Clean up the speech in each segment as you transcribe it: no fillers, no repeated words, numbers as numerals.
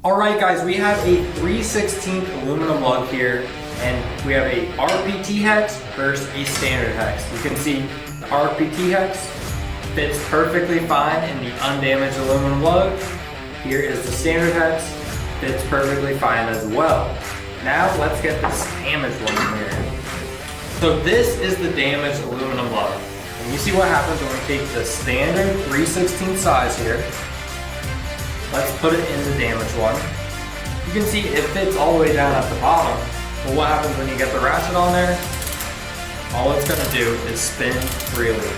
Alright guys, we have a 3/16 aluminum lug here, and we have a RPT hex versus a standard hex. You can see the RPT hex fits perfectly fine in the undamaged aluminum lug. Here is the standard hex, fits perfectly fine as well. Now let's get this damaged one here. So this is the damaged aluminum lug. And you see what happens when we take the standard 3/16 size here. Let's put it in the damaged one. You can see it fits all the way down at the bottom. But what happens when you get the ratchet on there? All it's going to do is spin freely.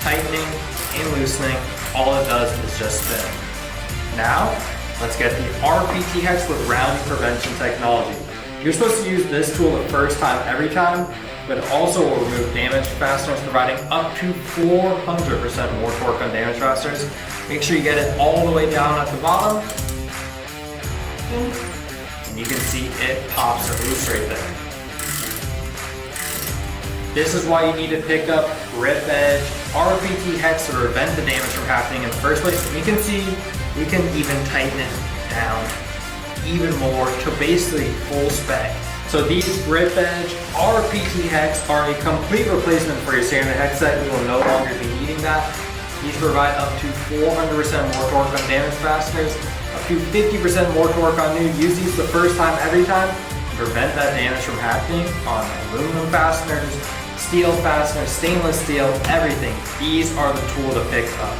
Tightening and loosening, all it does is just spin. Now, let's get the RPT hex with rounding prevention technology. You're supposed to use this tool the first time every time, but it also will remove damaged fasteners, providing up to 400% more torque on damaged fasteners. Make sure you get it all the way down at the bottom, and you can see it pops it loose right there. This is why you need to pick up GripEdge RPT Hex to prevent the damage from happening in the first place. And you can see we can even tighten it down even more to basically full spec. So these GripEdge RPT Hex are a complete replacement for your standard hex set. You will no longer be needing that. These provide up to 400% more torque on damaged fasteners, up to 50% more torque on new. Use these the first time every time to prevent that damage from happening on aluminum fasteners, steel fasteners, stainless steel, everything. These are the tool to pick up.